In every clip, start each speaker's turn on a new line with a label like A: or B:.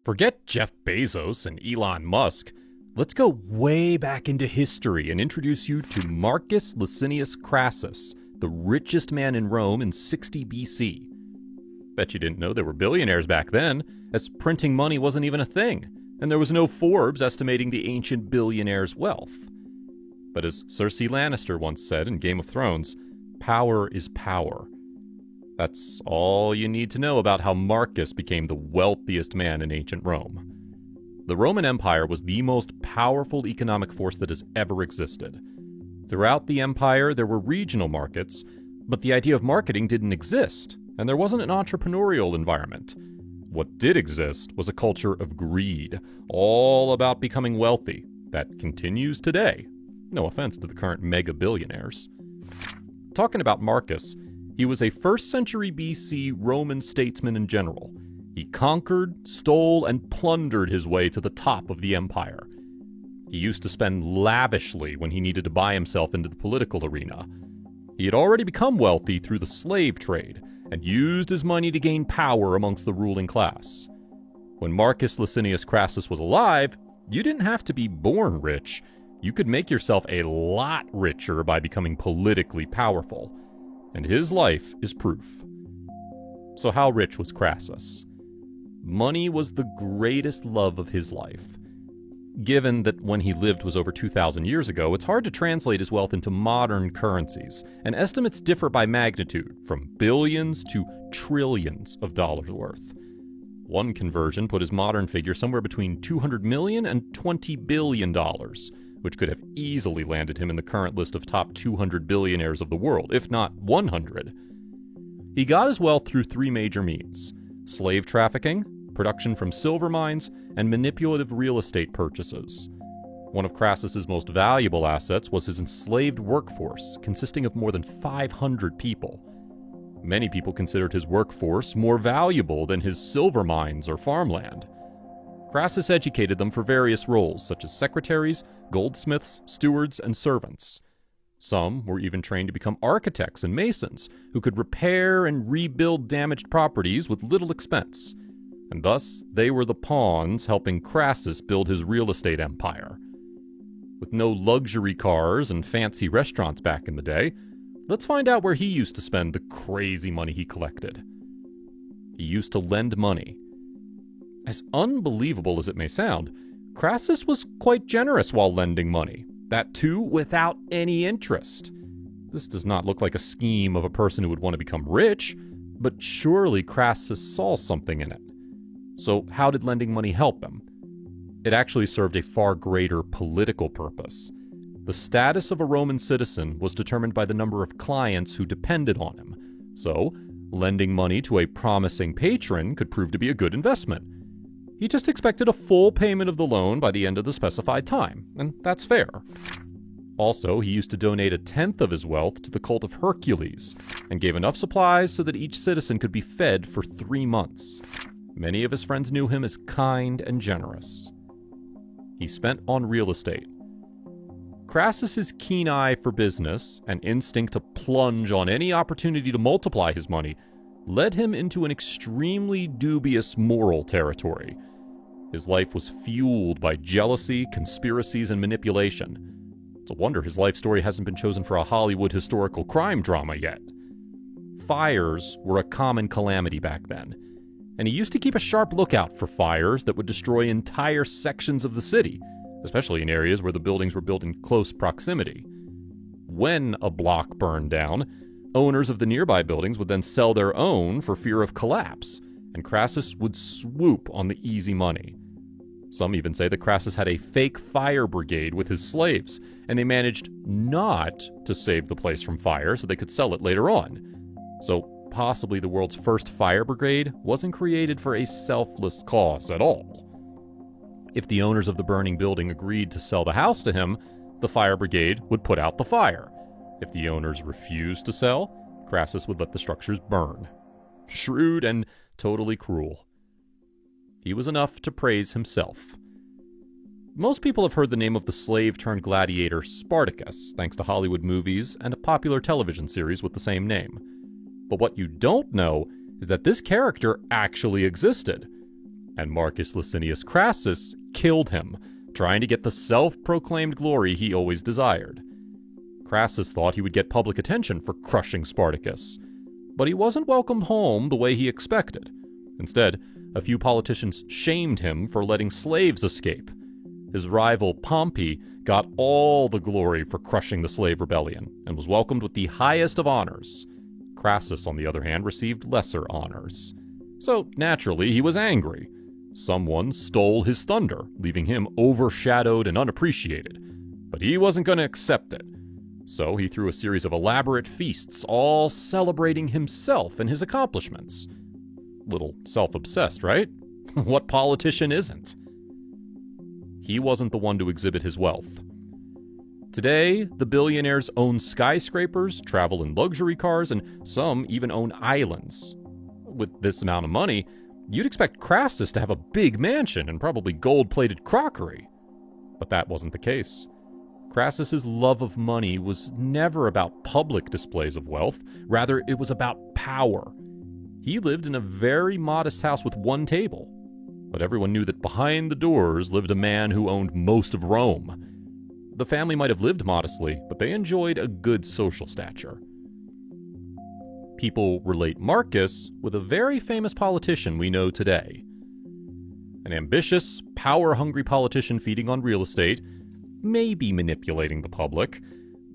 A: Forget Jeff Bezos and Elon Musk. Let's go way back into history and introduce you to Marcus Licinius Crassus, the richest man in Rome in 60 BC. Bet you didn't know there were billionaires back then, as printing money wasn't even a thing, and there was no Forbes estimating the ancient billionaire's wealth. But as Cersei Lannister once said in Game of Thrones, power is power. That's all you need to know about how Marcus became the wealthiest man in ancient Rome. The Roman Empire was the most powerful economic force that has ever existed. Throughout the empire, there were regional markets, but the idea of marketing didn't exist, and there wasn't an entrepreneurial environment. What did exist was a culture of greed, all about becoming wealthy, that continues today. No offense to the current mega billionaires. Talking about Marcus, he was a 1st century BC Roman statesman and general. He conquered, stole, and plundered his way to the top of the empire. He used to spend lavishly when he needed to buy himself into the political arena. He had already become wealthy through the slave trade, and used his money to gain power amongst the ruling class. When Marcus Licinius Crassus was alive, you didn't have to be born rich. You could make yourself a lot richer by becoming politically powerful. And his life is proof. So how rich was Crassus? Money was the greatest love of his life. Given that when he lived was over 2,000 years ago, it's hard to translate his wealth into modern currencies, and estimates differ by magnitude, from billions to trillions of dollars worth. One conversion put his modern figure somewhere between $200 million and $20 billion, which could have easily landed him in the current list of top 200 billionaires of the world, if not 100. He got his wealth through 3 major means: slave trafficking, production from silver mines, and manipulative real estate purchases. One of Crassus's most valuable assets was his enslaved workforce, consisting of more than 500 people. Many people considered his workforce more valuable than his silver mines or farmland. Crassus educated them for various roles, such as secretaries, goldsmiths, stewards, and servants. Some were even trained to become architects and masons, who could repair and rebuild damaged properties with little expense. And thus, they were the pawns helping Crassus build his real estate empire. With no luxury cars and fancy restaurants back in the day, let's find out where he used to spend the crazy money he collected. He used to lend money. As unbelievable as it may sound, Crassus was quite generous while lending money. That too, without any interest. This does not look like a scheme of a person who would want to become rich, but surely Crassus saw something in it. So how did lending money help him? It actually served a far greater political purpose. The status of a Roman citizen was determined by the number of clients who depended on him. So, lending money to a promising patron could prove to be a good investment. He just expected a full payment of the loan by the end of the specified time, and that's fair. Also, he used to donate 1/10 of his wealth to the cult of Hercules, and gave enough supplies so that each citizen could be fed for 3 months. Many of his friends knew him as kind and generous. He spent on real estate. Crassus's keen eye for business and instinct to plunge on any opportunity to multiply his money led him into an extremely dubious moral territory. His life was fueled by jealousy, conspiracies, and manipulation. It's a wonder his life story hasn't been chosen for a Hollywood historical crime drama yet. Fires were a common calamity back then, and he used to keep a sharp lookout for fires that would destroy entire sections of the city, especially in areas where the buildings were built in close proximity. When a block burned down, owners of the nearby buildings would then sell their own for fear of collapse, and Crassus would swoop on the easy money. Some even say that Crassus had a fake fire brigade with his slaves, and they managed not to save the place from fire so they could sell it later on. So possibly the world's first fire brigade wasn't created for a selfless cause at all. If the owners of the burning building agreed to sell the house to him, the fire brigade would put out the fire. If the owners refused to sell, Crassus would let the structures burn. Shrewd and totally cruel. He was enough to praise himself. Most people have heard the name of the slave-turned-gladiator Spartacus, thanks to Hollywood movies and a popular television series with the same name. But what you don't know is that this character actually existed. and Marcus Licinius Crassus killed him, trying to get the self-proclaimed glory he always desired. Crassus thought he would get public attention for crushing Spartacus, but he wasn't welcomed home the way he expected. Instead, a few politicians shamed him for letting slaves escape. His rival Pompey got all the glory for crushing the slave rebellion and was welcomed with the highest of honors. Crassus, on the other hand, received lesser honors. So, naturally, he was angry. Someone stole his thunder, leaving him overshadowed and unappreciated. But he wasn't going to accept it. So he threw a series of elaborate feasts, all celebrating himself and his accomplishments. Little self-obsessed, right? What politician isn't? He wasn't the one to exhibit his wealth. Today, the billionaires own skyscrapers, travel in luxury cars, and some even own islands. With this amount of money, you'd expect Crassus to have a big mansion and probably gold-plated crockery. But that wasn't the case. Crassus's love of money was never about public displays of wealth. Rather, it was about power. He lived in a very modest house with one table. But everyone knew that behind the doors lived a man who owned most of Rome. The family might have lived modestly, but they enjoyed a good social stature. People relate Marcus with a very famous politician we know today. An ambitious, power-hungry politician feeding on real estate, maybe manipulating the public,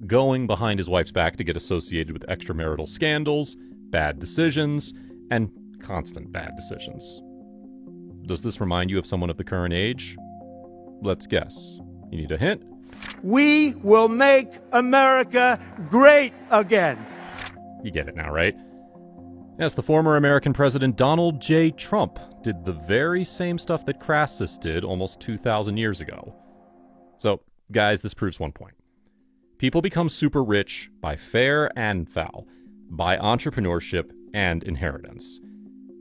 A: going behind his wife's back to get associated with extramarital scandals, bad decisions, and constant bad decisions. Does this remind you of someone of the current age? Let's guess. You need a hint?
B: We will make America great again.
A: You get it now, right? Yes, the former American president Donald J. Trump did the very same stuff that Crassus did almost 2,000 years ago. So, guys, this proves one point. People become super rich by fair and foul, by entrepreneurship and inheritance.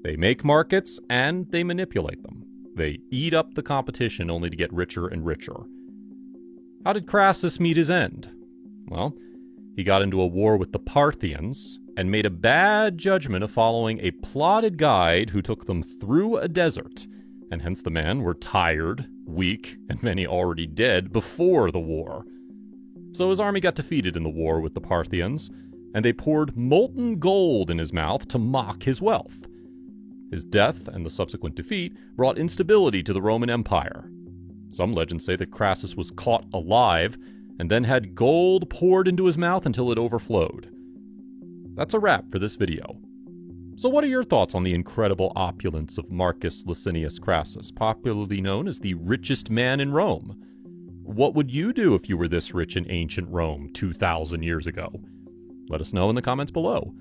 A: They make markets and they manipulate them. They eat up the competition only to get richer and richer. How did Crassus meet his end? Well, he got into a war with the Parthians and made a bad judgment of following a plotted guide who took them through a desert, and hence the men were tired, weak, and many already dead before the war. So his army got defeated in the war with the Parthians, and they poured molten gold in his mouth to mock his wealth. His death and the subsequent defeat brought instability to the Roman Empire. Some legends say that Crassus was caught alive and then had gold poured into his mouth until it overflowed. That's a wrap for this video. So what are your thoughts on the incredible opulence of Marcus Licinius Crassus, popularly known as the richest man in Rome? What would you do if you were this rich in ancient Rome 2,000 years ago? Let us know in the comments below.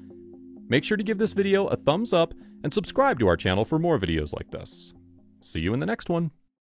A: Make sure to give this video a thumbs up and subscribe to our channel for more videos like this. See you in the next one.